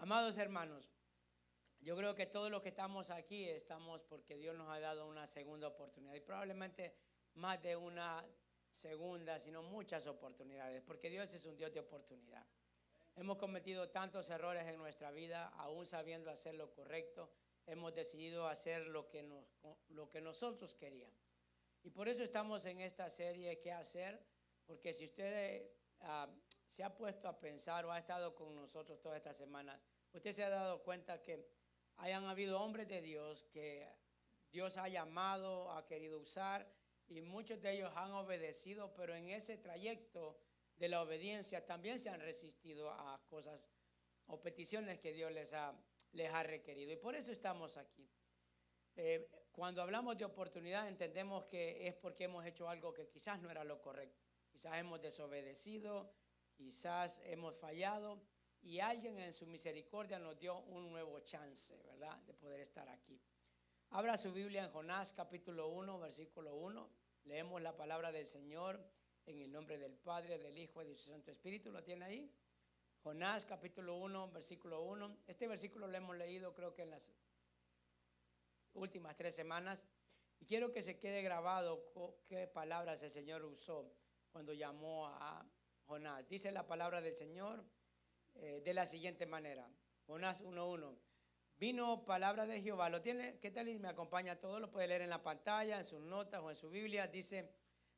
Amados hermanos, yo creo que todos los que estamos aquí estamos porque Dios nos ha dado una segunda oportunidad y probablemente más de una segunda, sino muchas oportunidades, porque Dios es un Dios de oportunidad. Hemos cometido tantos errores en nuestra vida, aún sabiendo hacer lo correcto, hemos decidido hacer lo que nosotros queríamos. Y por eso estamos en esta serie, ¿qué hacer? Porque si usted se ha puesto a pensar o ha estado con nosotros todas estas semanas, usted se ha dado cuenta que hayan habido hombres de Dios que Dios ha llamado, ha querido usar, y muchos de ellos han obedecido, pero en ese trayecto de la obediencia también se han resistido a cosas o peticiones que Dios les ha requerido. Y por eso estamos aquí. Cuando hablamos de oportunidad entendemos que es porque hemos hecho algo que quizás no era lo correcto. Quizás hemos desobedecido, quizás hemos fallado y alguien en su misericordia nos dio un nuevo chance, ¿verdad?, de poder estar aquí. Abra su Biblia en Jonás capítulo 1, versículo 1. Leemos la palabra del Señor en el nombre del Padre, del Hijo y de su Santo Espíritu. ¿Lo tiene ahí? Jonás capítulo 1, versículo 1. Este versículo lo hemos leído creo que en las últimas 3 semanas. Y quiero que se quede grabado qué palabras el Señor usó cuando llamó a Jonás. Dice la palabra del Señor de la siguiente manera. Jonás 1:1. Vino palabra de Jehová. ¿Lo tiene? ¿Qué tal? Y me acompaña todo. Lo puede leer en la pantalla, en sus notas o en su Biblia. Dice: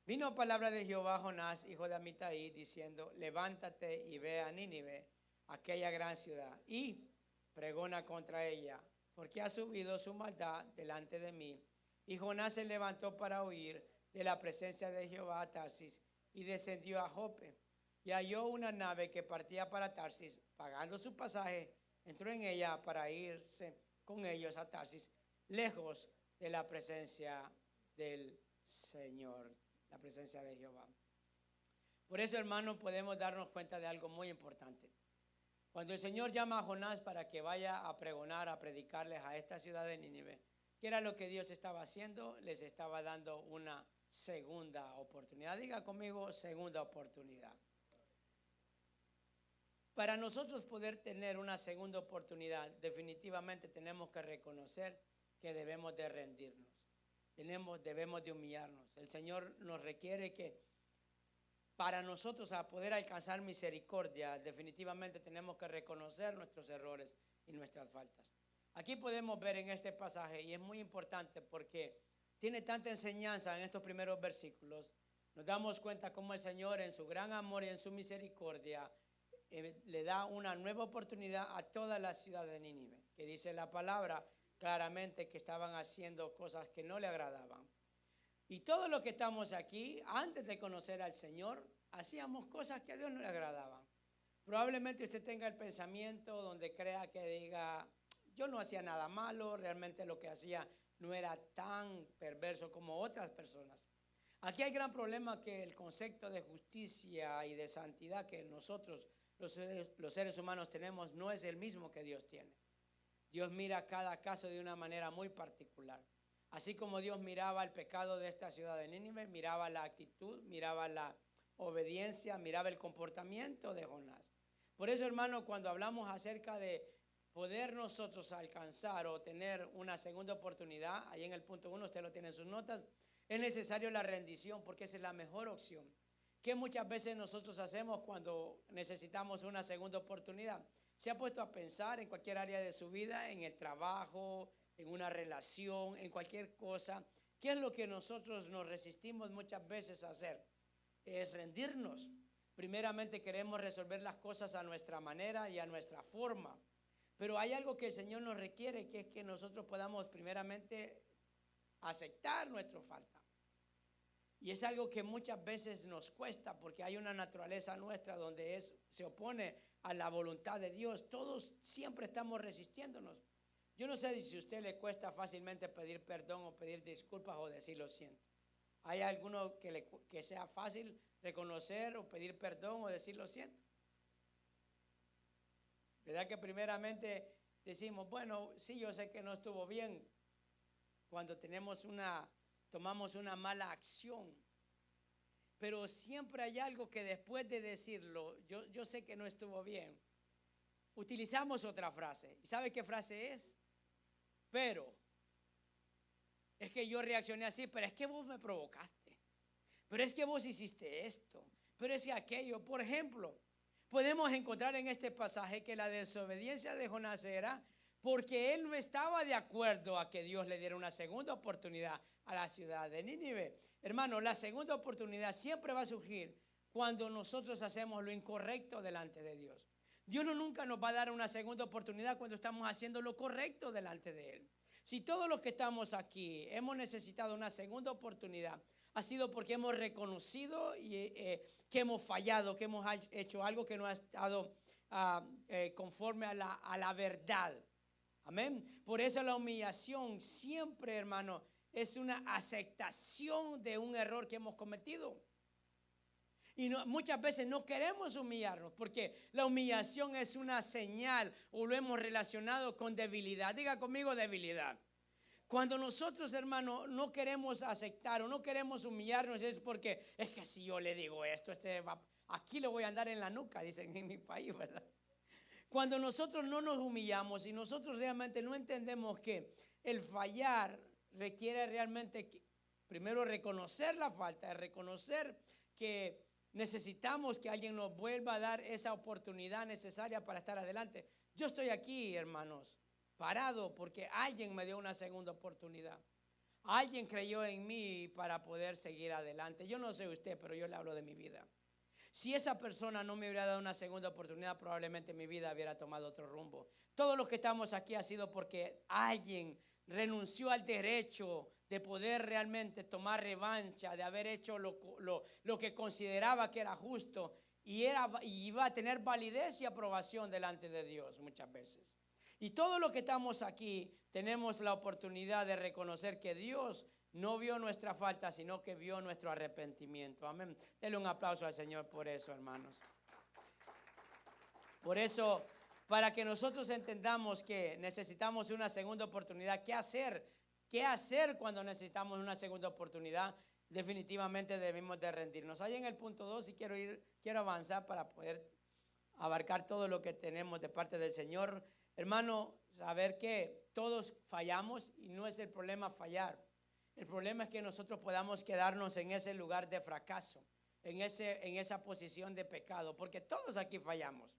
vino palabra de Jehová a Jonás, hijo de Amitai, diciendo: levántate y ve a Nínive, aquella gran ciudad, y pregona contra ella, porque ha subido su maldad delante de mí. Y Jonás se levantó para huir de la presencia de Jehová a Tarsis, y descendió a Jope, y halló una nave que partía para Tarsis. Pagando su pasaje, entró en ella para irse con ellos a Tarsis, lejos de la presencia del Señor, la presencia de Jehová. Por eso, hermanos, podemos darnos cuenta de algo muy importante. Cuando el Señor llama a Jonás para que vaya a pregonar, a predicarles a esta ciudad de Nínive, ¿qué era lo que Dios estaba haciendo? Les estaba dando una segunda oportunidad. Diga conmigo, segunda oportunidad. Para nosotros poder tener una segunda oportunidad, definitivamente tenemos que reconocer que debemos de rendirnos. Debemos de humillarnos. El Señor nos requiere que para nosotros, a poder alcanzar misericordia, definitivamente tenemos que reconocer nuestros errores y nuestras faltas. Aquí podemos ver en este pasaje, y es muy importante porque tiene tanta enseñanza en estos primeros versículos, nos damos cuenta cómo el Señor en su gran amor y en su misericordia le da una nueva oportunidad a toda la ciudad de Nínive, que dice la palabra claramente que estaban haciendo cosas que no le agradaban. Y todos los que estamos aquí, antes de conocer al Señor, hacíamos cosas que a Dios no le agradaban. Probablemente usted tenga el pensamiento donde crea que diga: yo no hacía nada malo, realmente lo que hacía no era tan perverso como otras personas. Aquí hay gran problema, que el concepto de justicia y de santidad que nosotros, los seres humanos, tenemos no es el mismo que Dios tiene. Dios mira cada caso de una manera muy particular. Así como Dios miraba el pecado de esta ciudad de Nínive, miraba la actitud, miraba la obediencia, miraba el comportamiento de Jonás. Por eso, hermano, cuando hablamos acerca de poder nosotros alcanzar o tener una segunda oportunidad, ahí en el punto 1, usted lo tiene en sus notas, es necesario la rendición, porque esa es la mejor opción. ¿Qué muchas veces nosotros hacemos cuando necesitamos una segunda oportunidad? ¿Se ha puesto a pensar en cualquier área de su vida, en el trabajo, en una relación, en cualquier cosa? ¿Qué es lo que nosotros nos resistimos muchas veces a hacer? Es rendirnos. Primeramente queremos resolver las cosas a nuestra manera y a nuestra forma. Pero hay algo que el Señor nos requiere, que es que nosotros podamos primeramente aceptar nuestra falta. Y es algo que muchas veces nos cuesta, porque hay una naturaleza nuestra donde se opone a la voluntad de Dios. Todos siempre estamos resistiéndonos. Yo no sé si a usted le cuesta fácilmente pedir perdón o pedir disculpas o decir lo siento. ¿Hay alguno que sea fácil reconocer o pedir perdón o decir lo siento? ¿Verdad que primeramente decimos: bueno, sí, yo sé que no estuvo bien, cuando tomamos una mala acción? Pero siempre hay algo que después de decirlo, yo sé que no estuvo bien, utilizamos otra frase. ¿Y sabe qué frase es? Pero, es que yo reaccioné así, pero es que vos me provocaste. Pero es que vos hiciste esto. Pero es que aquello, por ejemplo, podemos encontrar en este pasaje que la desobediencia de Jonás era porque él no estaba de acuerdo a que Dios le diera una segunda oportunidad a la ciudad de Nínive. Hermano, la segunda oportunidad siempre va a surgir cuando nosotros hacemos lo incorrecto delante de Dios. Dios nunca nos va a dar una segunda oportunidad cuando estamos haciendo lo correcto delante de Él. Si todos los que estamos aquí hemos necesitado una segunda oportunidad, ha sido porque hemos reconocido que hemos fallado, que hemos hecho algo que no ha estado conforme a la verdad. Amén. Por eso la humillación siempre, hermano, es una aceptación de un error que hemos cometido. Y muchas veces no queremos humillarnos porque la humillación es una señal o lo hemos relacionado con debilidad. Diga conmigo debilidad. Cuando nosotros, hermano, no queremos aceptar o no queremos humillarnos es porque es que si yo le digo esto, aquí le voy a andar en la nuca, dicen en mi país, ¿verdad? Cuando nosotros no nos humillamos y nosotros realmente no entendemos que el fallar requiere realmente primero reconocer la falta, reconocer que necesitamos que alguien nos vuelva a dar esa oportunidad necesaria para estar adelante. Yo estoy aquí, hermanos, parado porque alguien me dio una segunda oportunidad. Alguien creyó en mí para poder seguir adelante. Yo no sé usted, pero yo le hablo de mi vida. Si esa persona no me hubiera dado una segunda oportunidad, probablemente mi vida hubiera tomado otro rumbo. Todos los que estamos aquí ha sido porque alguien renunció al derecho de poder realmente tomar revancha, de haber hecho lo que consideraba que era justo y iba a tener validez y aprobación delante de Dios muchas veces. Y todos los que estamos aquí tenemos la oportunidad de reconocer que Dios no vio nuestra falta, sino que vio nuestro arrepentimiento. Amén. Denle un aplauso al Señor por eso, hermanos. Por eso, para que nosotros entendamos que necesitamos una segunda oportunidad, ¿qué hacer? ¿Qué hacer cuando necesitamos una segunda oportunidad? Definitivamente debemos de rendirnos. Ahí en el punto 2, y quiero avanzar para poder abarcar todo lo que tenemos de parte del Señor. Hermano, saber que todos fallamos y no es el problema fallar. El problema es que nosotros podamos quedarnos en ese lugar de fracaso, en esa posición de pecado, porque todos aquí fallamos.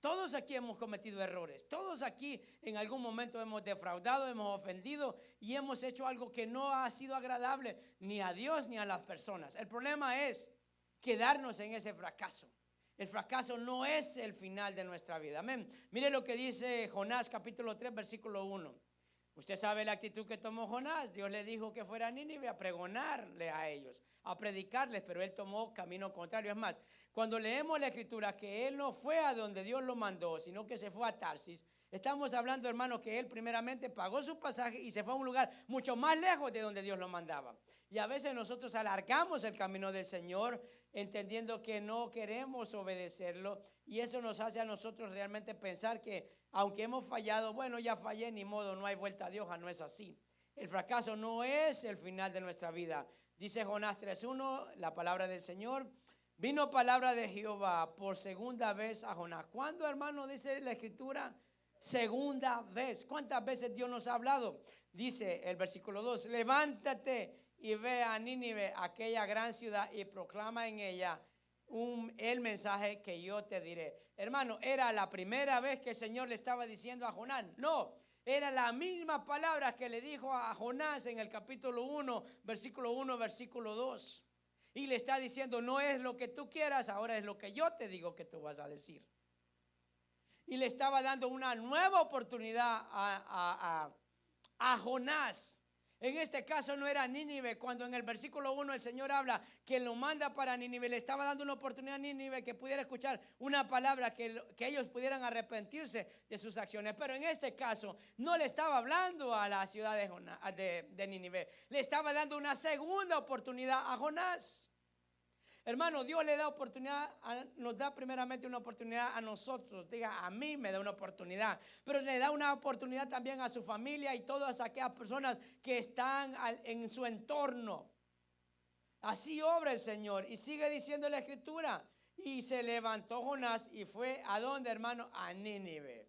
Todos aquí hemos cometido errores. Todos aquí en algún momento hemos defraudado, hemos ofendido y hemos hecho algo que no ha sido agradable ni a Dios ni a las personas. El problema es quedarnos en ese fracaso. El fracaso no es el final de nuestra vida. Amén. Mire lo que dice Jonás capítulo 3 versículo 1. Usted sabe la actitud que tomó Jonás. Dios le dijo que fuera a Nínive a pregonarle a ellos, a predicarles, pero él tomó camino contrario. Es más, cuando leemos la escritura que él no fue a donde Dios lo mandó, sino que se fue a Tarsis, estamos hablando, hermano, que él primeramente pagó su pasaje y se fue a un lugar mucho más lejos de donde Dios lo mandaba. Y a veces nosotros alargamos el camino del Señor entendiendo que no queremos obedecerlo y eso nos hace a nosotros realmente pensar que aunque hemos fallado, bueno, ya fallé, ni modo, no hay vuelta de hoja, no es así. El fracaso no es el final de nuestra vida. Dice Jonás 3:1, la palabra del Señor. Vino palabra de Jehová por segunda vez a Jonás. ¿Cuándo, hermano, dice la escritura? Segunda vez. ¿Cuántas veces Dios nos ha hablado? Dice el versículo 2, levántate y ve a Nínive, aquella gran ciudad, y proclama en ella el mensaje que yo te diré. Hermano, ¿era la primera vez que el Señor le estaba diciendo a Jonás? No, era la misma palabra que le dijo a Jonás en el capítulo 1, versículo 2. Y le está diciendo, no es lo que tú quieras, ahora es lo que yo te digo que tú vas a decir. Y le estaba dando una nueva oportunidad a Jonás. En este caso no era Nínive, cuando en el versículo 1 el Señor habla que lo manda para Nínive, le estaba dando una oportunidad a Nínive que pudiera escuchar una palabra, que ellos pudieran arrepentirse de sus acciones. Pero en este caso no le estaba hablando a la ciudad de Nínive, le estaba dando una segunda oportunidad a Jonás. Hermano, Dios le da oportunidad, nos da primeramente una oportunidad a nosotros. Diga, a mí me da una oportunidad, pero le da una oportunidad también a su familia y todas aquellas personas que están en su entorno. Así obra el Señor. Y sigue diciendo la escritura Y se levantó Jonás y fue ¿a dónde, hermano? A Nínive,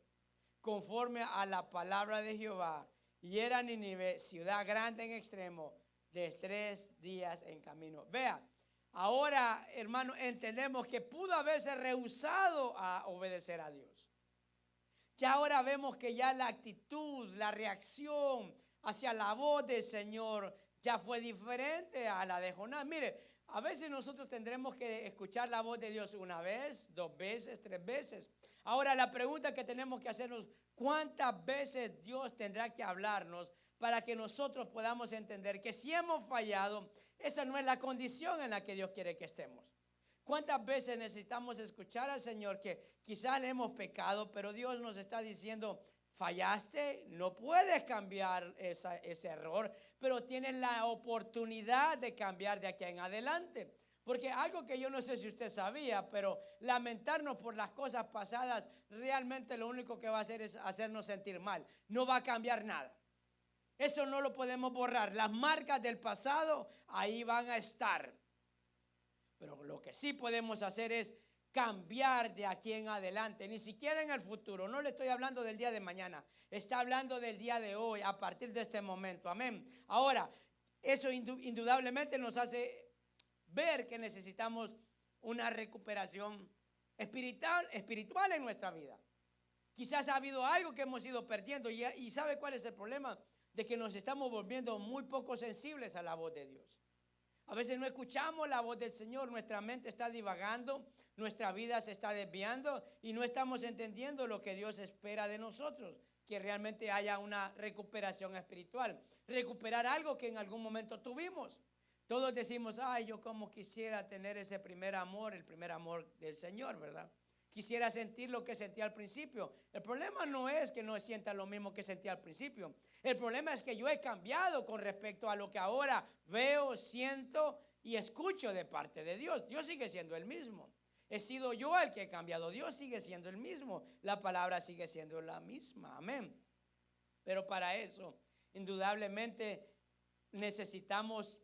conforme a la palabra de Jehová. Y era Nínive, ciudad grande en extremo, de 3 días en camino. Vea, ahora, hermano, entendemos que pudo haberse rehusado a obedecer a Dios. Ya ahora vemos que ya la actitud, la reacción hacia la voz del Señor ya fue diferente a la de Jonás. Mire, a veces nosotros tendremos que escuchar la voz de Dios una vez, 2 veces, 3 veces. Ahora la pregunta que tenemos que hacernos, ¿cuántas veces Dios tendrá que hablarnos para que nosotros podamos entender que si hemos fallado, esa no es la condición en la que Dios quiere que estemos? ¿Cuántas veces necesitamos escuchar al Señor que quizás le hemos pecado, pero Dios nos está diciendo, fallaste, no puedes cambiar ese error, pero tienes la oportunidad de cambiar de aquí en adelante? Porque algo que yo no sé si usted sabía, pero lamentarnos por las cosas pasadas realmente lo único que va a hacer es hacernos sentir mal. No va a cambiar nada. Eso no lo podemos borrar. Las marcas del pasado ahí van a estar. Pero lo que sí podemos hacer es cambiar de aquí en adelante, ni siquiera en el futuro. No le estoy hablando del día de mañana, está hablando del día de hoy, a partir de este momento. Amén. Ahora, eso indudablemente nos hace ver que necesitamos una recuperación espiritual en nuestra vida. Quizás ha habido algo que hemos ido perdiendo y ¿sabe cuál es el problema? De que nos estamos volviendo muy poco sensibles a la voz de Dios. A veces no escuchamos la voz del Señor, nuestra mente está divagando, nuestra vida se está desviando y no estamos entendiendo lo que Dios espera de nosotros, que realmente haya una recuperación espiritual, recuperar algo que en algún momento tuvimos. Todos decimos, ay, yo como quisiera tener ese primer amor, el primer amor del Señor, ¿verdad? Quisiera sentir lo que sentía al principio. El problema no es que no sienta lo mismo que sentía al principio. El problema es que yo he cambiado con respecto a lo que ahora veo, siento y escucho de parte de Dios. Dios sigue siendo el mismo. He sido yo el que he cambiado. Dios sigue siendo el mismo. La palabra sigue siendo la misma. Amén. Pero para eso, indudablemente, necesitamos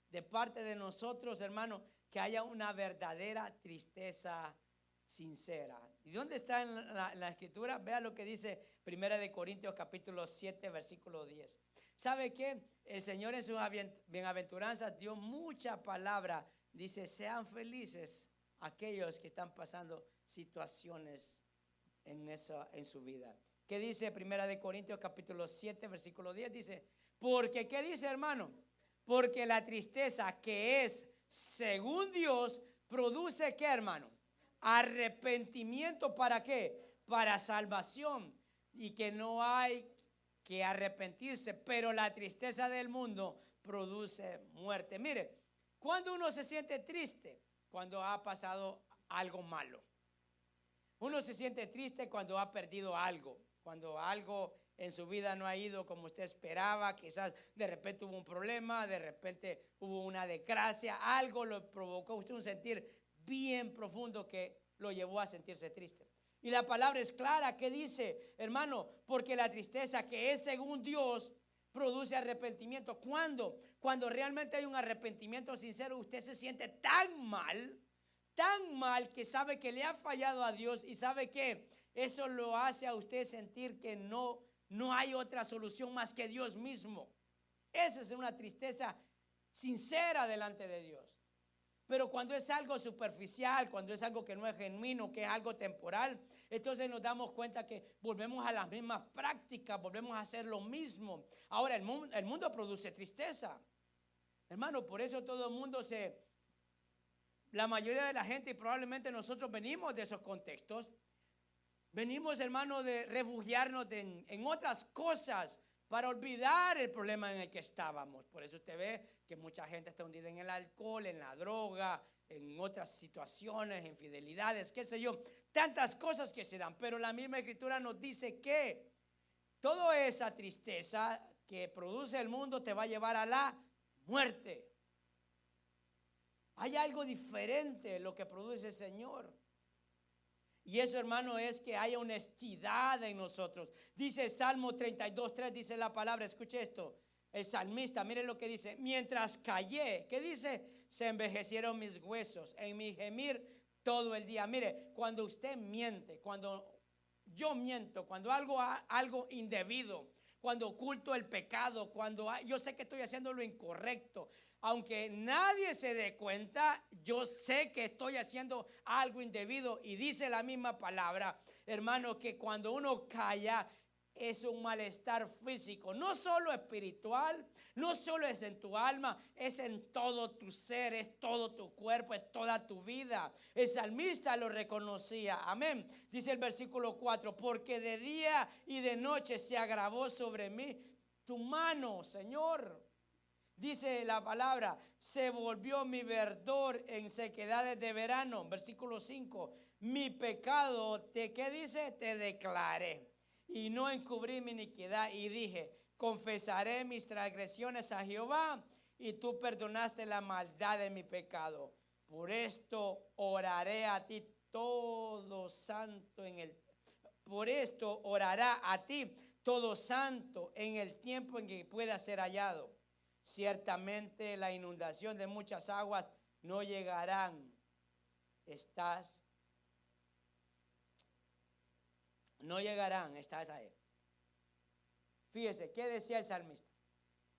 de parte de nosotros, hermano, que haya una verdadera tristeza sincera. ¿Y dónde está en la escritura? Vea lo que dice 1 Corintios capítulo 7 versículo 10. ¿Sabe qué? El Señor en sus bienaventuranzas dio mucha palabra. Dice, sean felices aquellos que están pasando situaciones en su vida. ¿Qué dice 1 Corintios capítulo 7 versículo 10? Dice, porque, ¿qué dice, hermano? Porque la tristeza que es según Dios produce, ¿qué, hermano? Arrepentimiento. ¿Para qué? Para salvación, y que no hay que arrepentirse, pero la tristeza del mundo produce muerte. Mire, cuando uno se siente triste, cuando ha pasado algo malo. Uno se siente triste cuando ha perdido algo, cuando algo en su vida no ha ido como usted esperaba, quizás de repente hubo un problema, de repente hubo una desgracia, algo lo provocó usted un sentir bien profundo que lo llevó a sentirse triste. Y la palabra es clara, que dice, hermano, porque la tristeza que es según Dios produce arrepentimiento. ¿Cuándo? Cuando realmente hay un arrepentimiento sincero, usted se siente tan mal que sabe que le ha fallado a Dios y sabe que eso lo hace a usted sentir que no hay otra solución más que Dios mismo. Esa es una tristeza sincera delante de Dios. Pero cuando es algo superficial, cuando es algo que no es genuino, que es algo temporal, entonces nos damos cuenta que volvemos a las mismas prácticas, volvemos a hacer lo mismo. Ahora el mundo produce tristeza. Hermano, por eso todo el mundo la mayoría de la gente, y probablemente nosotros venimos de esos contextos, venimos, hermano, de refugiarnos en otras cosas para olvidar el problema en el que estábamos. Por eso usted ve que mucha gente está hundida en el alcohol, en la droga, en otras situaciones, infidelidades, qué sé yo, tantas cosas que se dan. Pero la misma escritura nos dice que toda esa tristeza que produce el mundo te va a llevar a la muerte. Hay algo diferente en lo que produce el Señor. Y eso, hermano, es que haya honestidad en nosotros. Dice Salmo 32:3, dice la palabra, escuche esto. El salmista, mire lo que dice. Mientras callé, ¿qué dice? Se envejecieron mis huesos. En mi gemir todo el día. Mire, cuando usted miente, cuando yo miento, cuando algo indebido, cuando oculto el pecado, cuando yo sé que estoy haciendo lo incorrecto, aunque nadie se dé cuenta, yo sé que estoy haciendo algo indebido. Y dice la misma palabra, hermano, que cuando uno calla es un malestar físico, no solo espiritual, no solo es en tu alma, es en todo tu ser, es todo tu cuerpo, es toda tu vida. El salmista lo reconocía, amén. Dice el versículo 4, porque de día y de noche se agravó sobre mí tu mano, Señor. Dice la palabra, se volvió mi verdor en sequedades de verano. Versículo 5, mi pecado, ¿qué dice? Te declaré y no encubrí mi iniquidad. Y dije, confesaré mis transgresiones a Jehová y tú perdonaste la maldad de mi pecado. Por esto oraré a ti todo santo por esto orará a ti todo santo en el tiempo en que pueda ser hallado. Ciertamente la inundación de muchas aguas no llegarán. No llegarán, estás ahí. Fíjese, ¿qué decía el salmista?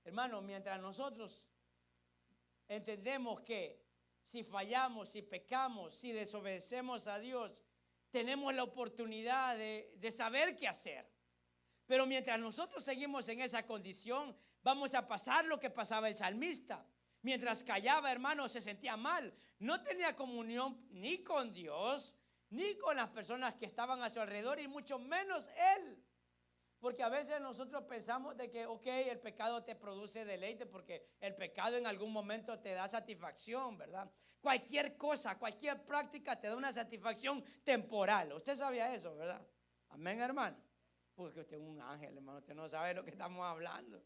Hermano, mientras nosotros entendemos que si fallamos, si pecamos, si desobedecemos a Dios, tenemos la oportunidad de saber qué hacer. Pero mientras nosotros seguimos en esa condición, vamos a pasar lo que pasaba el salmista. Mientras callaba, hermano, se sentía mal. No tenía comunión ni con Dios, ni con las personas que estaban a su alrededor, y mucho menos él. Porque a veces nosotros pensamos de que, ok, el pecado te produce deleite, porque el pecado en algún momento te da satisfacción, ¿verdad? Cualquier cosa, cualquier práctica te da una satisfacción temporal. Usted sabía eso, ¿verdad? Amén, hermano. Porque usted es un ángel, hermano, usted no sabe de lo que estamos hablando.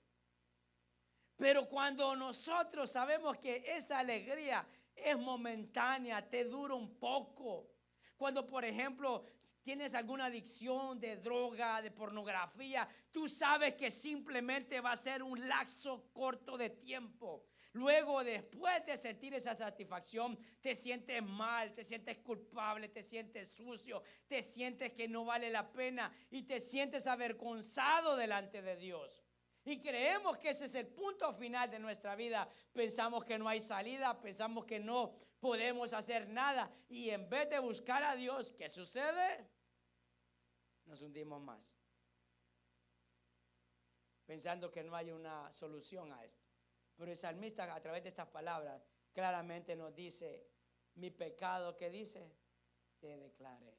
Pero cuando nosotros sabemos que esa alegría es momentánea, te dura un poco. Cuando, por ejemplo, tienes alguna adicción de droga, de pornografía, tú sabes que simplemente va a ser un lapso corto de tiempo. Luego, después de sentir esa satisfacción, te sientes mal, te sientes culpable, te sientes sucio, te sientes que no vale la pena y te sientes avergonzado delante de Dios. Y creemos que ese es el punto final de nuestra vida. Pensamos que no hay salida, pensamos que no podemos hacer nada. Y en vez de buscar a Dios, ¿qué sucede? Nos hundimos más, pensando que no hay una solución a esto. Pero el salmista, a través de estas palabras, claramente nos dice, mi pecado, ¿qué dice? Te declaré.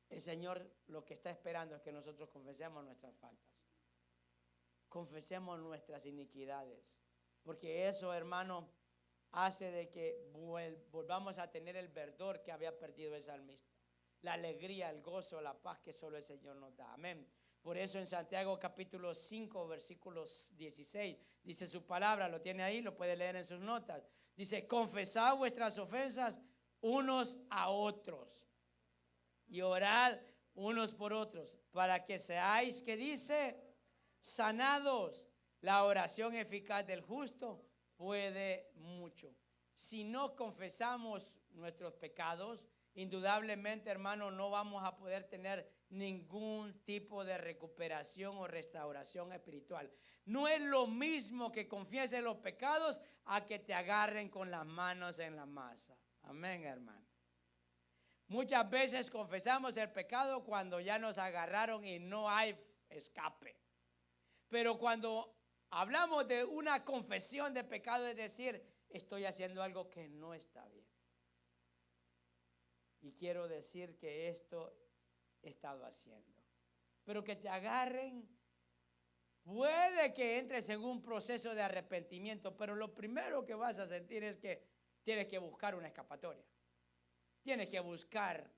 El Señor lo que está esperando es que nosotros confesemos nuestras faltas, confesemos nuestras iniquidades, porque eso, hermano, hace de que volvamos a tener el verdor que había perdido el salmista, la alegría, el gozo, la paz que solo el Señor nos da. Amén. Por eso en Santiago capítulo 5, versículos 16, dice su palabra, lo tiene ahí, lo puede leer en sus notas. Dice, confesad vuestras ofensas unos a otros y orad unos por otros, para que seáis, ¿qué dice? Sanados. La oración eficaz del justo puede mucho. Si no confesamos nuestros pecados, indudablemente, hermano, no vamos a poder tener ningún tipo de recuperación o restauración espiritual. No es lo mismo que confieses los pecados a que te agarren con las manos en la masa. Amén, hermano. Muchas veces confesamos el pecado cuando ya nos agarraron y no hay escape. Pero cuando hablamos de una confesión de pecado, es decir, estoy haciendo algo que no está bien. Y quiero decir que esto he estado haciendo. Pero que te agarren, puede que entres en un proceso de arrepentimiento, pero lo primero que vas a sentir es que tienes que buscar una escapatoria. Tienes que buscar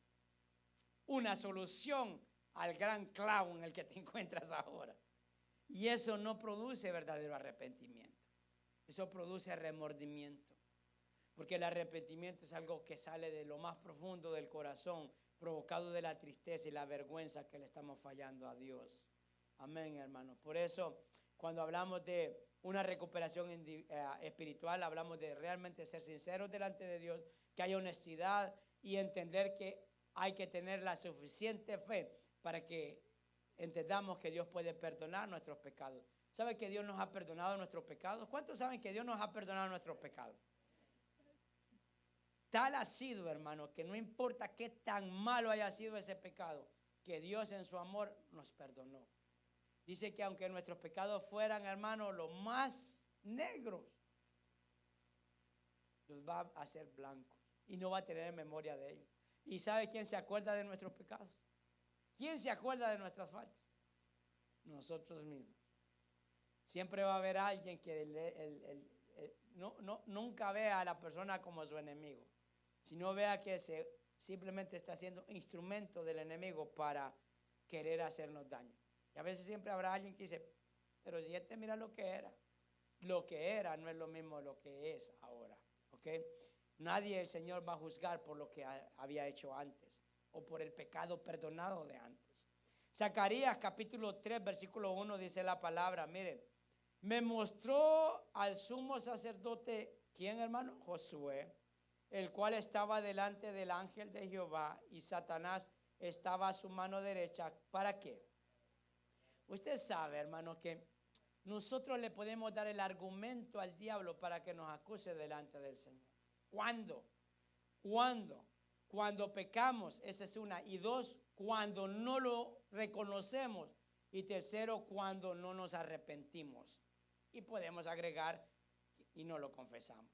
una solución al gran clavo en el que te encuentras ahora. Y eso no produce verdadero arrepentimiento. Eso produce remordimiento. Porque el arrepentimiento es algo que sale de lo más profundo del corazón, provocado de la tristeza y la vergüenza que le estamos fallando a Dios. Amén, hermano. Por eso, Cuando hablamos de una recuperación espiritual, hablamos de realmente ser sinceros delante de Dios, que haya honestidad y entender que hay que tener la suficiente fe para que entendamos que Dios puede perdonar nuestros pecados. ¿Sabe que Dios nos ha perdonado nuestros pecados? ¿Cuántos saben que Dios nos ha perdonado nuestros pecados? Tal ha sido, hermano, que no importa qué tan malo haya sido ese pecado, que Dios en su amor nos perdonó. Dice que aunque nuestros pecados fueran, hermano, los más negros, los va a hacer blancos y no va a tener memoria de ellos. ¿Y sabe quién se acuerda de nuestros pecados? ¿Quién se acuerda de nuestras faltas? Nosotros mismos. Siempre va a haber alguien que nunca vea a la persona como su enemigo, sino vea que simplemente está siendo instrumento del enemigo para querer hacernos daño. Y a veces siempre habrá alguien que dice, pero si mira lo que era no es lo mismo lo que es ahora, ¿ok? Nadie, el Señor, va a juzgar por lo que había hecho antes o por el pecado perdonado de antes. Zacarías capítulo 3 versículo 1 dice la palabra, miren, me mostró al sumo sacerdote, ¿quién, hermano? Josué, el cual estaba delante del ángel de Jehová y Satanás estaba a su mano derecha. ¿Para qué? Usted sabe, hermano, que nosotros le podemos dar el argumento al diablo para que nos acuse delante del Señor. ¿Cuándo? Cuando pecamos, esa es una. Y dos, cuando no lo reconocemos. Y tercero, cuando no nos arrepentimos. Y podemos agregar y no lo confesamos.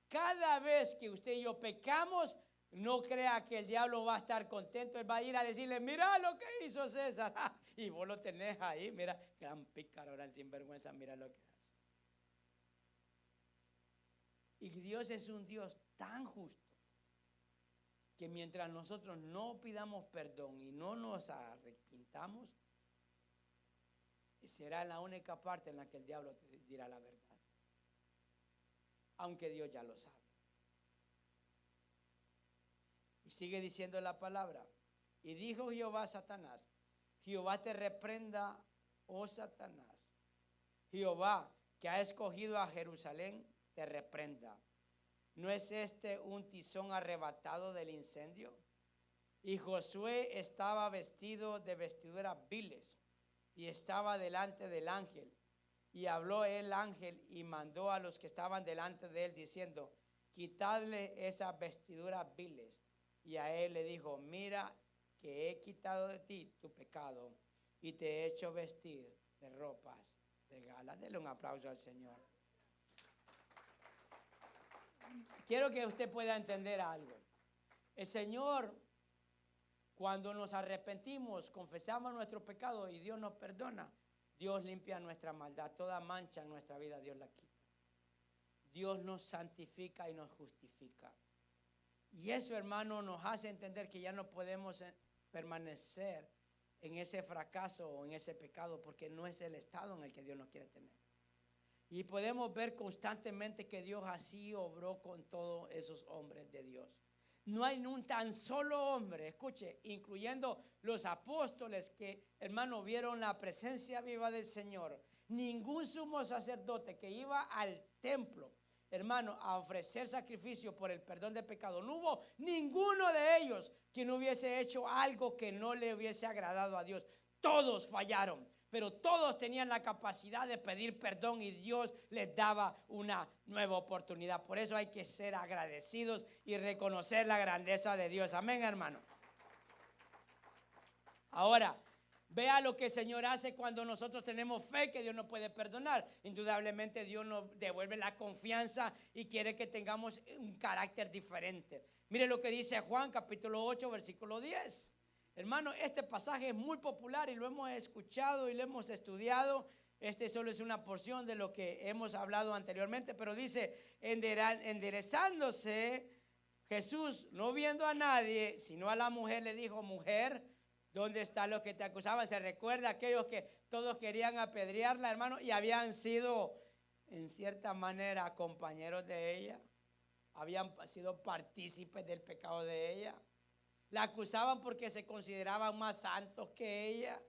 Cada vez que usted y yo pecamos, no crea que el diablo va a estar contento. Él va a ir a decirle, mira lo que hizo César. Y vos lo tenés ahí, mira, gran pícaro, gran sinvergüenza, mira lo que hace. Y Dios es un Dios tan justo que mientras nosotros no pidamos perdón y no nos arrepintamos, será la única parte en la que el diablo te dirá la verdad. Aunque Dios ya lo sabe. Y sigue diciendo la palabra. Y dijo Jehová a Satanás, Jehová te reprenda, oh Satanás. Jehová, que ha escogido a Jerusalén, te reprenda. ¿No es este un tizón arrebatado del incendio? Y Josué estaba vestido de vestiduras viles y estaba delante del ángel. Y habló el ángel y mandó a los que estaban delante de él diciendo, quitadle esas vestiduras viles. Y a él le dijo, mira que he quitado de ti tu pecado y te he hecho vestir de ropas de gala. Dele un aplauso al Señor. Quiero que usted pueda entender algo. El Señor, cuando nos arrepentimos, confesamos nuestro pecado y Dios nos perdona, Dios limpia nuestra maldad. Toda mancha en nuestra vida Dios la quita. Dios nos santifica y nos justifica. Y eso, hermano, nos hace entender que ya no podemos permanecer en ese fracaso o en ese pecado, porque no es el estado en el que Dios nos quiere tener. Y podemos ver constantemente que Dios así obró con todos esos hombres de Dios. No hay un tan solo hombre, escuche, incluyendo los apóstoles que, hermano, vieron la presencia viva del Señor. Ningún sumo sacerdote que iba al templo, hermano, a ofrecer sacrificio por el perdón de pecado, no hubo ninguno de ellos que no hubiese hecho algo que no le hubiese agradado a Dios. Todos fallaron, pero todos tenían la capacidad de pedir perdón y Dios les daba una nueva oportunidad. Por eso hay que ser agradecidos y reconocer la grandeza de Dios. Amén, hermano. Ahora, vea lo que el Señor hace cuando nosotros tenemos fe que Dios nos puede perdonar. Indudablemente Dios nos devuelve la confianza y quiere que tengamos un carácter diferente. Mire lo que dice Juan capítulo 8 versículo 10. Hermano, este pasaje es muy popular y lo hemos escuchado y lo hemos estudiado. Este solo es una porción de lo que hemos hablado anteriormente, pero dice, enderezándose Jesús, no viendo a nadie, sino a la mujer, le dijo, mujer, ¿dónde están los que te acusaban? Se recuerda a aquellos que todos querían apedrearla, hermano, y habían sido, en cierta manera, compañeros de ella. Habían sido partícipes del pecado de ella. La acusaban porque se consideraban más santos que ella.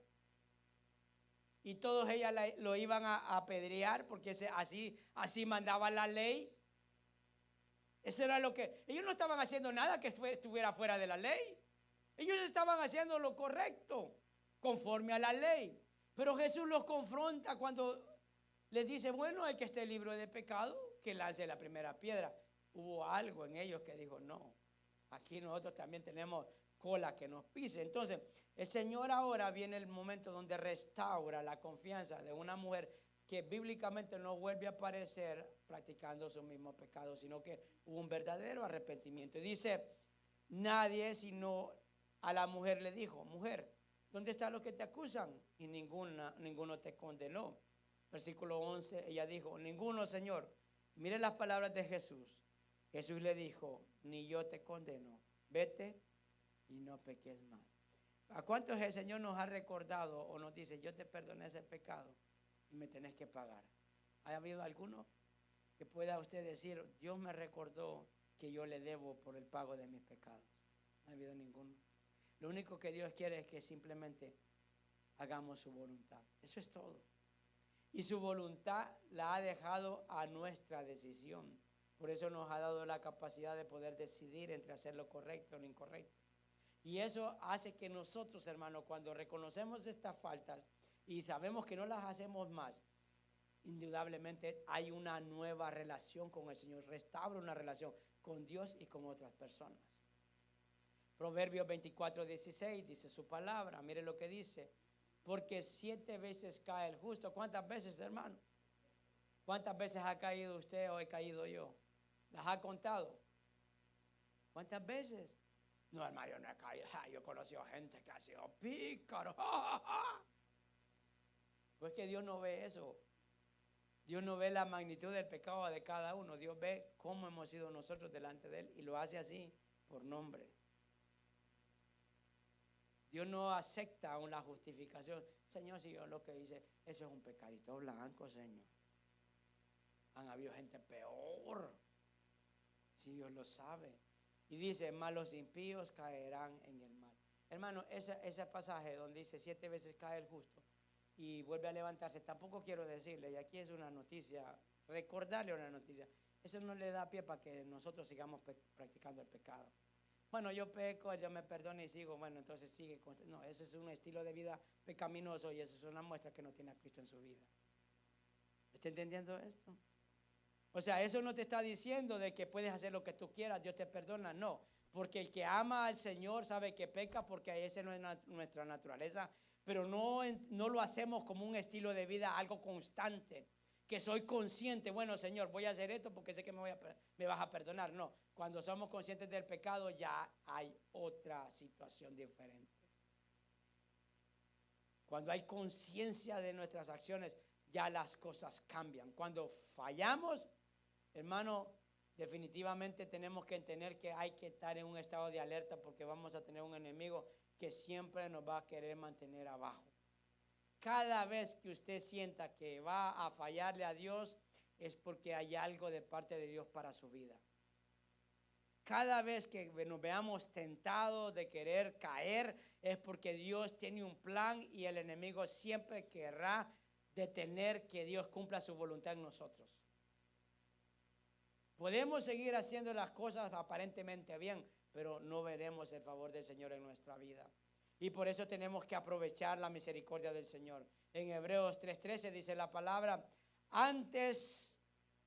y todos ellas lo iban a apedrear porque así mandaba la ley. Eso era lo que... Ellos no estaban haciendo nada que estuviera fuera de la ley. Ellos estaban haciendo lo correcto, conforme a la ley. Pero Jesús los confronta cuando les dice, bueno, el que esté libre de pecado, que lance la primera piedra. Hubo algo en ellos que dijo, no, aquí nosotros también tenemos cola que nos pise. Entonces, el Señor ahora viene el momento donde restaura la confianza de una mujer que bíblicamente no vuelve a aparecer practicando su mismo pecado, sino que hubo un verdadero arrepentimiento. Y dice, nadie sino a la mujer le dijo, mujer, ¿dónde están los que te acusan? Y ninguno te condenó. Versículo 11, ella dijo, ninguno, Señor. Mire las palabras de Jesús. Jesús le dijo, ni yo te condeno, vete y no peques más. ¿A cuántos el Señor nos ha recordado o nos dice, yo te perdoné ese pecado y me tenés que pagar? ¿Ha habido alguno que pueda usted decir, Dios me recordó que yo le debo por el pago de mis pecados? No ha habido ninguno. Lo único que Dios quiere es que simplemente hagamos su voluntad. Eso es todo. Y su voluntad la ha dejado a nuestra decisión. Por eso nos ha dado la capacidad de poder decidir entre hacer lo correcto o lo incorrecto. Y eso hace que nosotros, hermanos, cuando reconocemos estas faltas y sabemos que no las hacemos más, indudablemente hay una nueva relación con el Señor. Restaura una relación con Dios y con otras personas. Proverbios 24:16 dice su palabra. Mire lo que dice. Porque 7 veces cae el justo. ¿Cuántas veces, hermano? ¿Cuántas veces ha caído usted o he caído yo? ¿Las ha contado? ¿Cuántas veces? No, hermano, yo no he caído. Yo he conocido gente que ha sido pícaro. Pues que Dios no ve eso. Dios no ve la magnitud del pecado de cada uno. Dios ve cómo hemos sido nosotros delante de Él y lo hace así por nombre. Dios no acepta una justificación. Señor, si yo lo que hice, eso es un pecadito blanco, Señor. Han habido gente peor, si Dios lo sabe. Y dice, mas los impíos caerán en el mal. Hermano, ese pasaje donde dice 7 veces cae el justo y vuelve a levantarse, tampoco quiero decirle, y aquí es una noticia, recordarle una noticia, eso no le da pie para que nosotros sigamos practicando el pecado. Bueno, yo peco, Dios me perdona y sigo, bueno, entonces sigue. No, ese es un estilo de vida pecaminoso y eso es una muestra que no tiene a Cristo en su vida. ¿Está entendiendo esto? O sea, eso no te está diciendo de que puedes hacer lo que tú quieras, Dios te perdona, no. Porque el que ama al Señor sabe que peca porque esa no es nuestra naturaleza, pero no lo hacemos como un estilo de vida, algo constante. Que soy consciente, bueno, Señor, voy a hacer esto porque sé que me vas a perdonar. No, cuando somos conscientes del pecado ya hay otra situación diferente. Cuando hay conciencia de nuestras acciones, ya las cosas cambian. Cuando fallamos, hermano, definitivamente tenemos que entender que hay que estar en un estado de alerta porque vamos a tener un enemigo que siempre nos va a querer mantener abajo. Cada vez que usted sienta que va a fallarle a Dios, es porque hay algo de parte de Dios para su vida. Cada vez que nos veamos tentados de querer caer, es porque Dios tiene un plan y el enemigo siempre querrá detener que Dios cumpla su voluntad en nosotros. Podemos seguir haciendo las cosas aparentemente bien, pero no veremos el favor del Señor en nuestra vida. Y por eso tenemos que aprovechar la misericordia del Señor. En Hebreos 3:13 dice la palabra, antes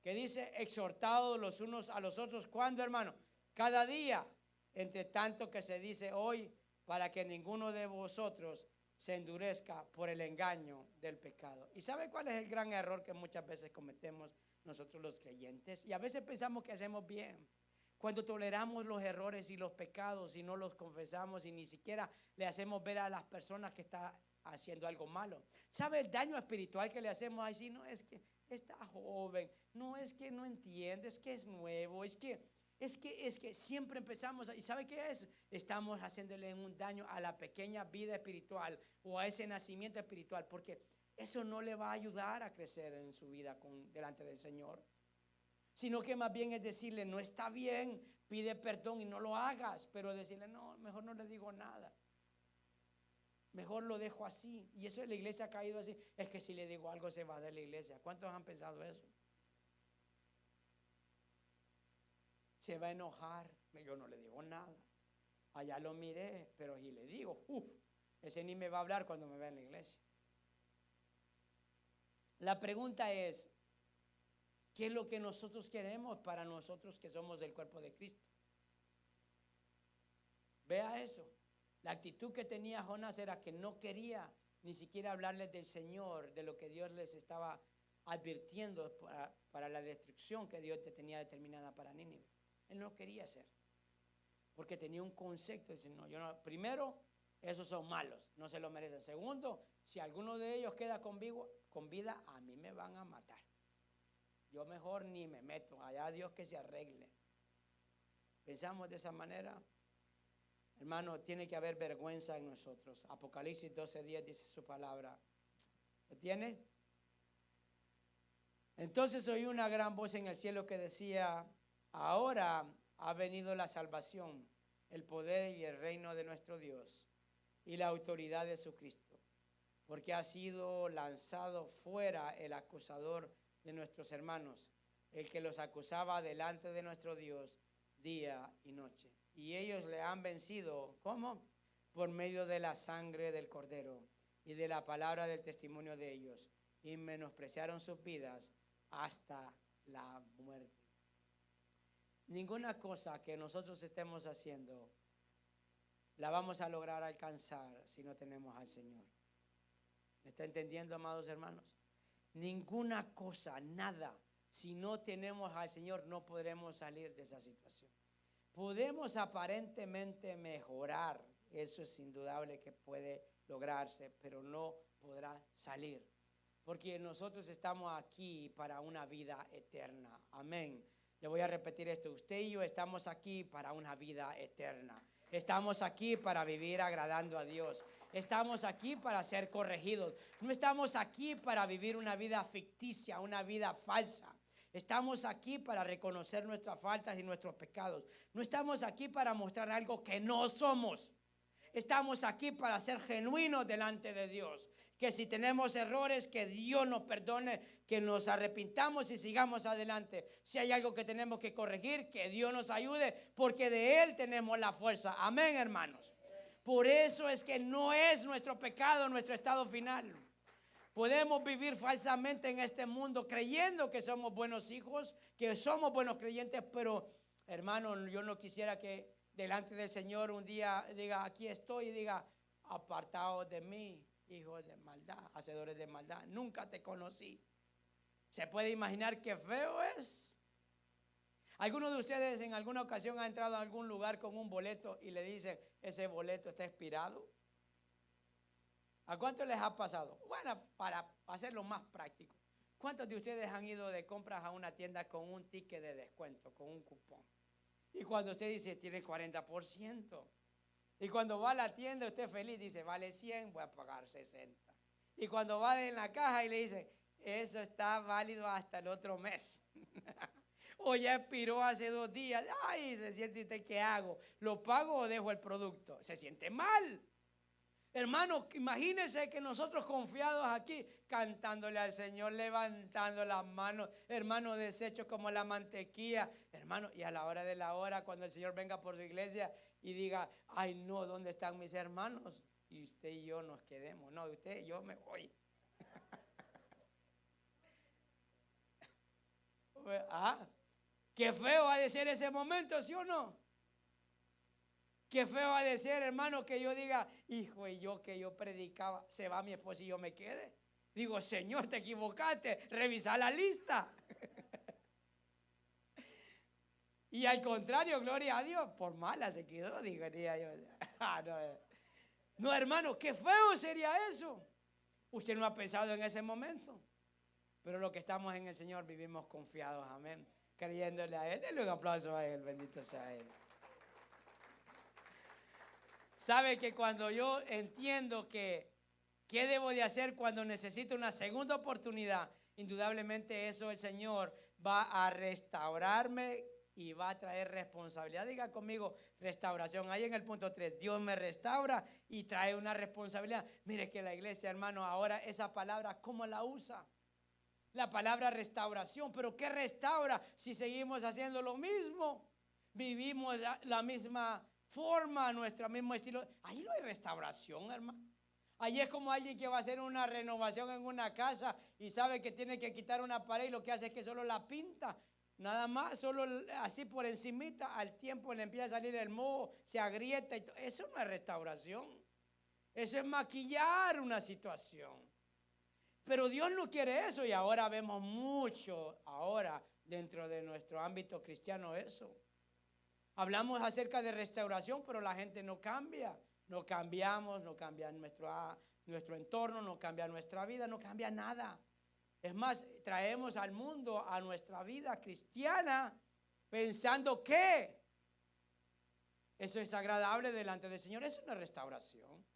que dice, exhortados los unos a los otros. ¿Cuándo, hermano? Cada día, entre tanto que se dice hoy, para que ninguno de vosotros se endurezca por el engaño del pecado. ¿Y sabe cuál es el gran error que muchas veces cometemos nosotros los creyentes? Y a veces pensamos que hacemos bien. Cuando toleramos los errores y los pecados y no los confesamos y ni siquiera le hacemos ver a las personas que está haciendo algo malo. ¿Sabe el daño espiritual que le hacemos? Ay, sí, no es que está joven, no es que no entiende, es que es nuevo, es que siempre empezamos, ¿y sabe qué es? Estamos haciéndole un daño a la pequeña vida espiritual o a ese nacimiento espiritual, porque eso no le va a ayudar a crecer en su vida delante del Señor. Sino que más bien es decirle, no está bien, pide perdón y no lo hagas, pero decirle, no, mejor no le digo nada. Mejor lo dejo así. Y eso de la iglesia ha caído así. Es que si le digo algo se va de la iglesia. ¿Cuántos han pensado eso? Se va a enojar. Yo no le digo nada. Allá lo miré, pero si le digo, ese ni me va a hablar cuando me vea en la iglesia. La pregunta es, ¿qué es lo que nosotros queremos para nosotros que somos del cuerpo de Cristo? Vea eso. La actitud que tenía Jonás era que no quería ni siquiera hablarles del Señor, de lo que Dios les estaba advirtiendo para la destrucción que Dios tenía determinada para Nínive. Él no quería hacer, porque tenía un concepto. Dice, no, yo no. Primero, esos son malos, no se lo merecen. Segundo, si alguno de ellos queda con vida, a mí me van a matar. Yo mejor ni me meto, allá Dios que se arregle. Pensamos de esa manera. Hermano, tiene que haber vergüenza en nosotros. Apocalipsis 12:10 dice su palabra. ¿Lo tiene? Entonces oí una gran voz en el cielo que decía, ahora ha venido la salvación, el poder y el reino de nuestro Dios y la autoridad de su Cristo, porque ha sido lanzado fuera el acusador de nuestros hermanos, el que los acusaba delante de nuestro Dios día y noche. Y ellos le han vencido, ¿cómo? Por medio de la sangre del Cordero y de la palabra del testimonio de ellos, y menospreciaron sus vidas hasta la muerte. Ninguna cosa que nosotros estemos haciendo la vamos a lograr alcanzar si no tenemos al Señor. ¿Me está entendiendo, amados hermanos? Ninguna cosa, nada, si no tenemos al Señor no podremos salir de esa situación. Podemos aparentemente mejorar, eso es indudable que puede lograrse, pero no podrá salir, porque nosotros estamos aquí para una vida eterna. Amén. Le voy a repetir esto, usted y yo estamos aquí para una vida eterna. Estamos aquí para vivir agradando a Dios. Estamos aquí para ser corregidos. No estamos aquí para vivir una vida ficticia, una vida falsa. Estamos aquí para reconocer nuestras faltas y nuestros pecados. No estamos aquí para mostrar algo que no somos. Estamos aquí para ser genuinos delante de Dios. Que si tenemos errores, que Dios nos perdone, que nos arrepintamos y sigamos adelante. Si hay algo que tenemos que corregir, que Dios nos ayude, porque de Él tenemos la fuerza. Amén, hermanos. Por eso es que no es nuestro pecado nuestro estado final. Podemos vivir falsamente en este mundo creyendo que somos buenos hijos, que somos buenos creyentes, pero hermano, yo no quisiera que delante del Señor un día diga, aquí estoy, y diga, apartados de mí, hijos de maldad, hacedores de maldad, nunca te conocí. ¿Se puede imaginar qué feo es? ¿Alguno de ustedes en alguna ocasión ha entrado a algún lugar con un boleto y le dicen, ese boleto está expirado? ¿A cuántos les ha pasado? Bueno, para hacerlo más práctico, ¿cuántos de ustedes han ido de compras a una tienda con un ticket de descuento, con un cupón? Y cuando usted dice, tiene 40%. Y cuando va a la tienda, usted feliz, dice, vale 100, voy a pagar 60. Y cuando va en la caja y le dice, eso está válido hasta el otro mes. O ya expiró hace 2 días. Ay, se siente usted, ¿qué hago? ¿Lo pago o dejo el producto? Se siente mal. Hermano, imagínense que nosotros confiados aquí, cantándole al Señor, levantando las manos, hermano, deshechos como la mantequilla, hermano, y a la hora de la hora, cuando el Señor venga por su iglesia y diga, ay no, ¿dónde están mis hermanos? Y usted y yo nos quedemos, no, usted y yo me voy. Qué feo ha de ser ese momento, ¿sí o no? Qué feo ha de ser, hermano, que yo diga, hijo, y yo que yo predicaba, se va mi esposa y yo me quede. Digo, Señor, te equivocaste, revisa la lista. Y al contrario, gloria a Dios, por mala se quedó, diría yo. No, hermano, qué feo sería eso. Usted no ha pensado en ese momento. Pero los que estamos en el Señor vivimos confiados, amén. Creyéndole a Él. Denle un aplauso a Él, bendito sea Él. Sabe que cuando yo entiendo que qué debo de hacer cuando necesito una segunda oportunidad, indudablemente eso el Señor va a restaurarme y va a traer responsabilidad. Diga conmigo, restauración. Ahí en el punto 3, Dios me restaura y trae una responsabilidad. Mire que la iglesia, hermano, ahora esa palabra, ¿cómo la usa? La palabra restauración. ¿Pero qué restaura si seguimos haciendo lo mismo? Vivimos la misma forma, nuestro mismo estilo. Ahí no hay restauración, hermano. Ahí es como alguien que va a hacer una renovación en una casa y sabe que tiene que quitar una pared y lo que hace es que solo la pinta. Nada más, solo así por encimita, al tiempo le empieza a salir el moho, se agrieta. Eso no es restauración. Eso es maquillar una situación. Pero Dios no quiere eso y ahora vemos mucho, ahora dentro de nuestro ámbito cristiano eso. Hablamos acerca de restauración, pero la gente no cambia. No cambiamos, no cambia nuestro entorno, no cambia nuestra vida, no cambia nada. Es más, traemos al mundo a nuestra vida cristiana pensando que eso es agradable delante del Señor. Eso no es restauración.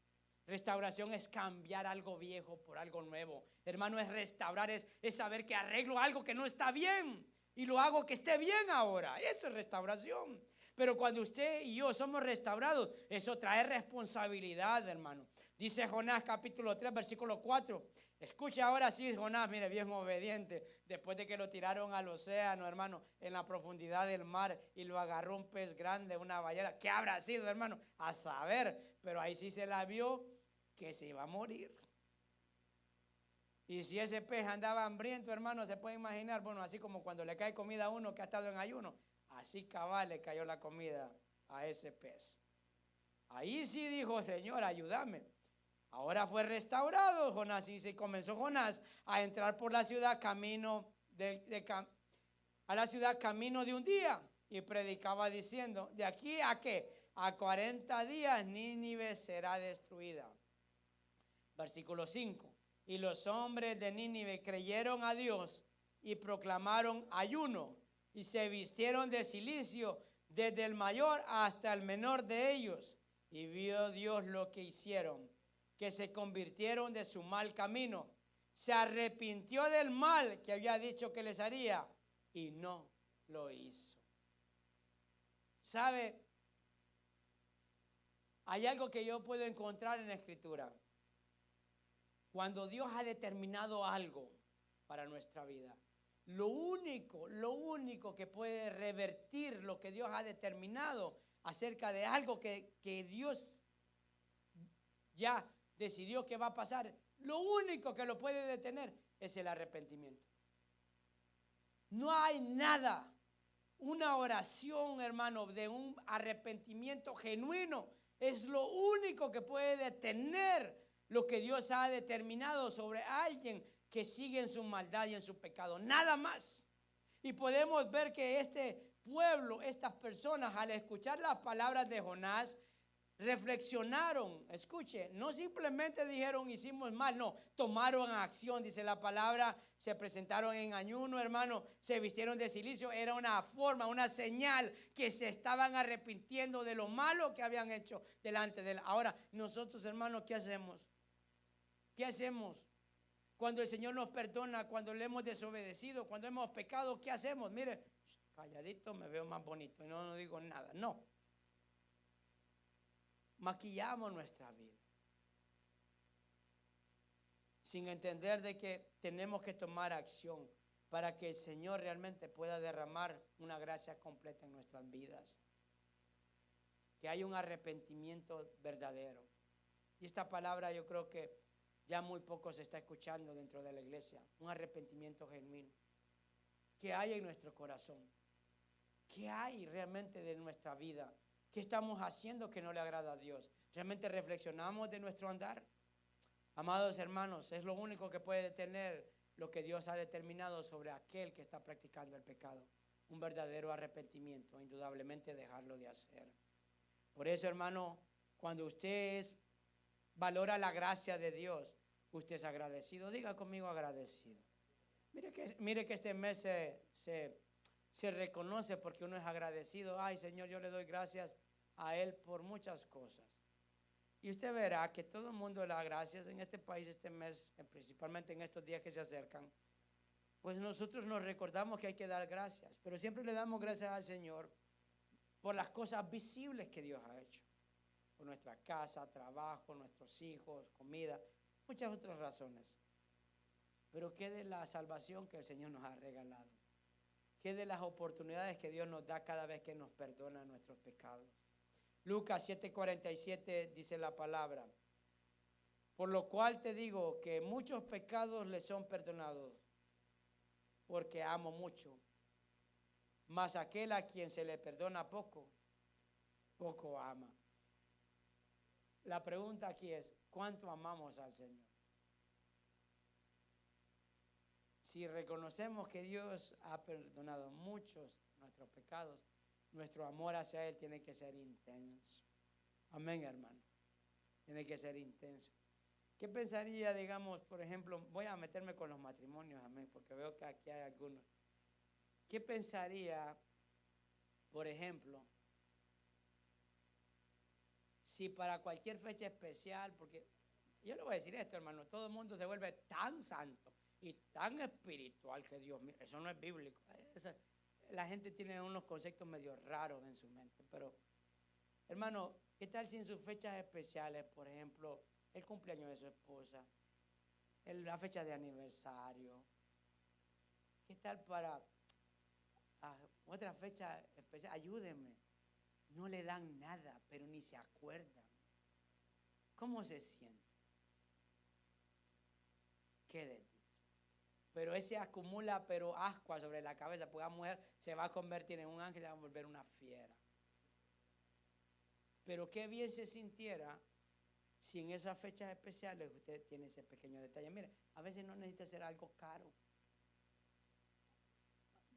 Restauración es cambiar algo viejo por algo nuevo. Hermano, es restaurar, es saber que arreglo algo que no está bien y lo hago que esté bien ahora. Eso es restauración. Pero cuando usted y yo somos restaurados, eso trae responsabilidad, hermano. Dice Jonás capítulo 3, versículo 4. Escucha ahora sí, Jonás, mire, bien obediente. Después de que lo tiraron al océano, hermano, en la profundidad del mar y lo agarró un pez grande, una ballena. ¿Qué habrá sido, hermano? A saber, pero ahí sí se la vio que se iba a morir. Y si ese pez andaba hambriento, hermano, se puede imaginar, bueno, así como cuando le cae comida a uno que ha estado en ayuno, así cabal le cayó la comida a ese pez. Ahí sí dijo, Señor, ayúdame. Ahora fue restaurado Jonás y se comenzó Jonás a entrar por la ciudad camino a la ciudad camino de un día y predicaba diciendo, ¿de aquí a qué? A 40 días Nínive será destruida. Versículo 5. Y los hombres de Nínive creyeron a Dios y proclamaron ayuno y se vistieron de cilicio desde el mayor hasta el menor de ellos. Y vio Dios lo que hicieron, que se convirtieron de su mal camino. Se arrepintió del mal que había dicho que les haría y no lo hizo. ¿Sabe? Hay algo que yo puedo encontrar en la Escritura. Cuando Dios ha determinado algo para nuestra vida, lo único que puede revertir lo que Dios ha determinado acerca de algo que Dios ya decidió que va a pasar, lo único que lo puede detener es el arrepentimiento. No hay nada, una oración, hermano, de un arrepentimiento genuino, es lo único que puede detener lo que Dios ha determinado sobre alguien que sigue en su maldad y en su pecado. Nada más. Y podemos ver que este pueblo, estas personas, al escuchar las palabras de Jonás, reflexionaron. Escuche, no simplemente dijeron hicimos mal, no, tomaron acción, dice la palabra, se presentaron en ayuno, hermano, se vistieron de cilicio, era una forma, una señal que se estaban arrepintiendo de lo malo que habían hecho delante de él. Ahora, nosotros, hermanos, ¿qué hacemos? ¿Qué hacemos? Cuando el Señor nos perdona, cuando le hemos desobedecido, cuando hemos pecado, ¿qué hacemos? Mire, calladito me veo más bonito y no digo nada, no. Maquillamos nuestra vida sin entender de que tenemos que tomar acción para que el Señor realmente pueda derramar una gracia completa en nuestras vidas, que haya un arrepentimiento verdadero. Y esta palabra yo creo que ya muy poco se está escuchando dentro de la iglesia, un arrepentimiento genuino. ¿Qué hay en nuestro corazón? ¿Qué hay realmente de nuestra vida? ¿Qué estamos haciendo que no le agrada a Dios? ¿Realmente reflexionamos de nuestro andar? Amados hermanos, es lo único que puede detener lo que Dios ha determinado sobre aquel que está practicando el pecado. Un verdadero arrepentimiento, indudablemente dejarlo de hacer. Por eso, hermano, cuando usted valora la gracia de Dios, usted es agradecido. Diga conmigo agradecido. Mire que este mes se reconoce porque uno es agradecido. Ay, Señor, yo le doy gracias a Él por muchas cosas. Y usted verá que todo el mundo le da gracias en este país este mes, principalmente en estos días que se acercan, pues nosotros nos recordamos que hay que dar gracias, pero siempre le damos gracias al Señor por las cosas visibles que Dios ha hecho, por nuestra casa, trabajo, nuestros hijos, comida, muchas otras razones. Pero ¿qué de la salvación que el Señor nos ha regalado? ¿Qué de las oportunidades que Dios nos da cada vez que nos perdona nuestros pecados? Lucas 7:47 dice la palabra: por lo cual te digo que muchos pecados le son perdonados, porque amo mucho. Mas aquel a quien se le perdona poco, poco ama. La pregunta aquí es, ¿cuánto amamos al Señor? Si reconocemos que Dios ha perdonado muchos nuestros pecados, nuestro amor hacia Él tiene que ser intenso. Amén, hermano. Tiene que ser intenso. ¿Qué pensaría, digamos, por ejemplo, voy a meterme con los matrimonios, amén, porque veo que aquí hay algunos. ¿Qué pensaría, por ejemplo, si para cualquier fecha especial, porque yo le voy a decir esto, hermano, todo el mundo se vuelve tan santo y tan espiritual que Dios mío, eso no es bíblico. La gente tiene unos conceptos medio raros en su mente, pero, hermano, ¿qué tal si en sus fechas especiales, por ejemplo, el cumpleaños de su esposa, la fecha de aniversario, qué tal para otra fecha especial? Ayúdenme. No le dan nada, pero ni se acuerdan. ¿Cómo se siente? Qué desdicha. Pero ese acumula, pero ascua sobre la cabeza, porque la mujer se va a convertir en un ángel y va a volver una fiera. Pero qué bien se sintiera si en esas fechas especiales usted tiene ese pequeño detalle. Mire, a veces no necesita ser algo caro.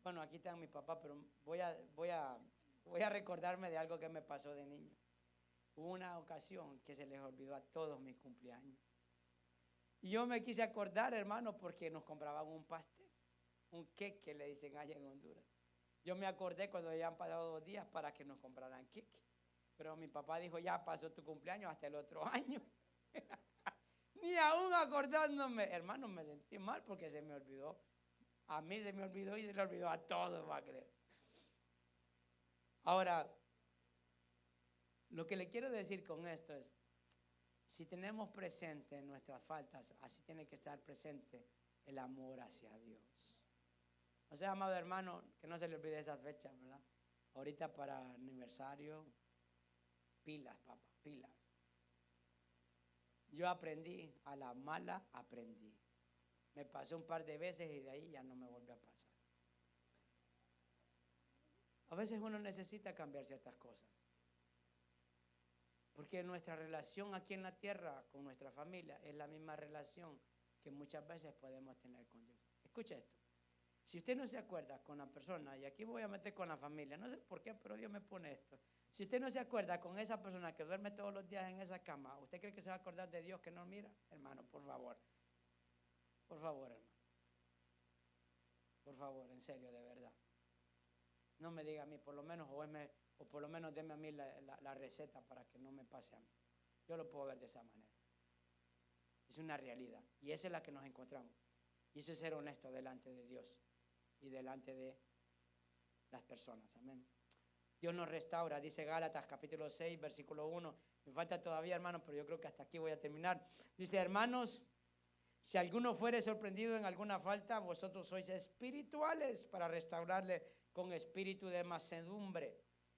Bueno, aquí está mi papá, pero voy a recordarme de algo que me pasó de niño. Hubo una ocasión que se les olvidó a todos mis cumpleaños. Y yo me quise acordar, hermano, porque nos compraban un pastel, un queque, le dicen allá en Honduras. Yo me acordé cuando ya han pasado 2 días para que nos compraran queque. Pero mi papá dijo, ya pasó tu cumpleaños hasta el otro año. Ni aún acordándome. Hermano, me sentí mal porque se me olvidó. A mí se me olvidó y se le olvidó a todos, va a creer. Ahora, lo que le quiero decir con esto es, si tenemos presente nuestras faltas, así tiene que estar presente el amor hacia Dios. O sea, amado hermano, que no se le olvide esa fecha, ¿verdad? Ahorita para aniversario, pilas, papá, pilas. Yo aprendí, a la mala aprendí. Me pasó un par de veces y de ahí ya no me volvió a pasar. A veces uno necesita cambiar ciertas cosas. Porque nuestra relación aquí en la tierra con nuestra familia es la misma relación que muchas veces podemos tener con Dios. Escucha esto. Si usted no se acuerda con la persona, y aquí voy a meter con la familia, no sé por qué, pero Dios me pone esto. Si usted no se acuerda con esa persona que duerme todos los días en esa cama, ¿usted cree que se va a acordar de Dios que no mira? Hermano, por favor. Por favor, hermano. Por favor, en serio, de verdad. No me diga a mí, por lo menos, o por lo menos deme a mí la receta para que no me pase a mí. Yo lo puedo ver de esa manera. Es una realidad. Y esa es la que nos encontramos. Y eso es ser honesto delante de Dios y delante de las personas. Amén. Dios nos restaura, dice Gálatas capítulo 6, versículo 1. Me falta todavía, hermanos, pero yo creo que hasta aquí voy a terminar. Dice, hermanos, si alguno fuere sorprendido en alguna falta, vosotros sois espirituales para restaurarle con espíritu de mansedumbre,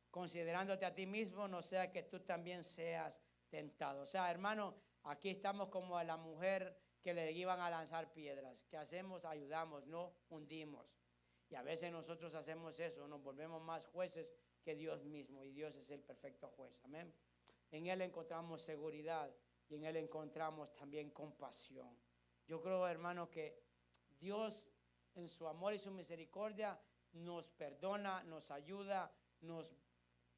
considerándote a ti mismo, no sea que tú también seas tentado. O sea, hermano, aquí estamos como a la mujer que le iban a lanzar piedras. ¿Qué hacemos? Ayudamos, no hundimos. Y a veces nosotros hacemos eso, nos volvemos más jueces que Dios mismo, y Dios es el perfecto juez. Amén. En Él encontramos seguridad y en Él encontramos también compasión. Yo creo, hermano, que Dios en su amor y su misericordia nos perdona, nos ayuda, nos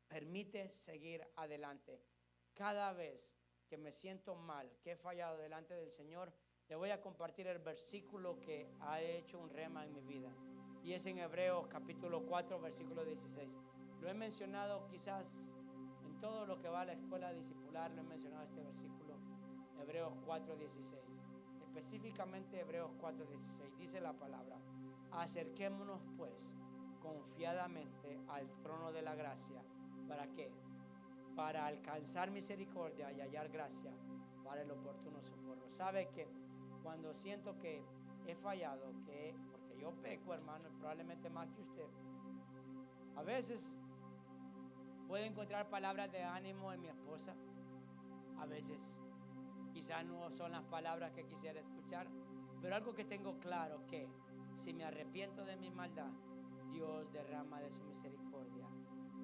permite seguir adelante. Cada vez que me siento mal, que he fallado delante del Señor, le voy a compartir el versículo que ha hecho un rema en mi vida. Y es en Hebreos capítulo 4, versículo 16. Lo he mencionado quizás en todo lo que va a la escuela discipular, lo he mencionado este versículo, Hebreos 4, 16. específicamente Hebreos 4:16, dice la palabra: acerquémonos pues confiadamente al trono de la gracia. ¿Para qué? Para alcanzar misericordia y hallar gracia para el oportuno socorro. ¿Sabe que cuando siento que he fallado, porque yo peco, hermano, probablemente más que usted, a veces puedo encontrar palabras de ánimo en mi esposa, a veces quizás no son las palabras que quisiera escuchar, pero algo que tengo claro, que si me arrepiento de mi maldad, Dios derrama de su misericordia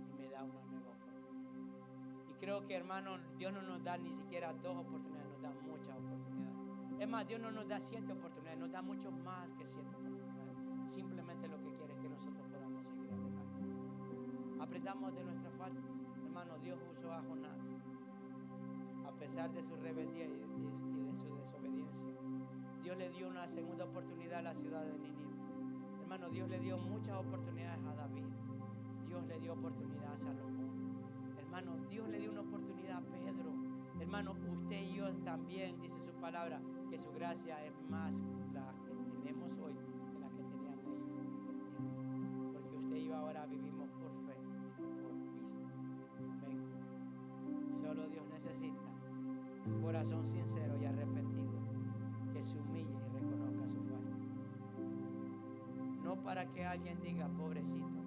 y me da una nueva oportunidad. Y creo que, hermano, Dios no nos da ni siquiera 2 oportunidades, nos da muchas oportunidades. Es más, Dios no nos da 7 oportunidades, nos da mucho más que 7 oportunidades. Simplemente lo que quiere es que nosotros podamos seguir adelante. Aprendamos de nuestra falta. Hermano, Dios usó a Jonás a pesar de su rebeldía y de su desobediencia. Dios le dio una segunda oportunidad a la ciudad de Nínive. Hermano, Dios le dio muchas oportunidades a David. Dios le dio oportunidad a Salomón. Hermano, Dios le dio una oportunidad a Pedro. Hermano, usted y yo también, dice su palabra, que su gracia es más la que tenemos hoy que la que tenían ellos en aquel tiempo. Porque usted y yo ahora vivimos por fe, no por vista. Amén. Solo Dios necesita un corazón sincero y arrepentido que se humille y reconozca su falta. No para que alguien diga: pobrecito,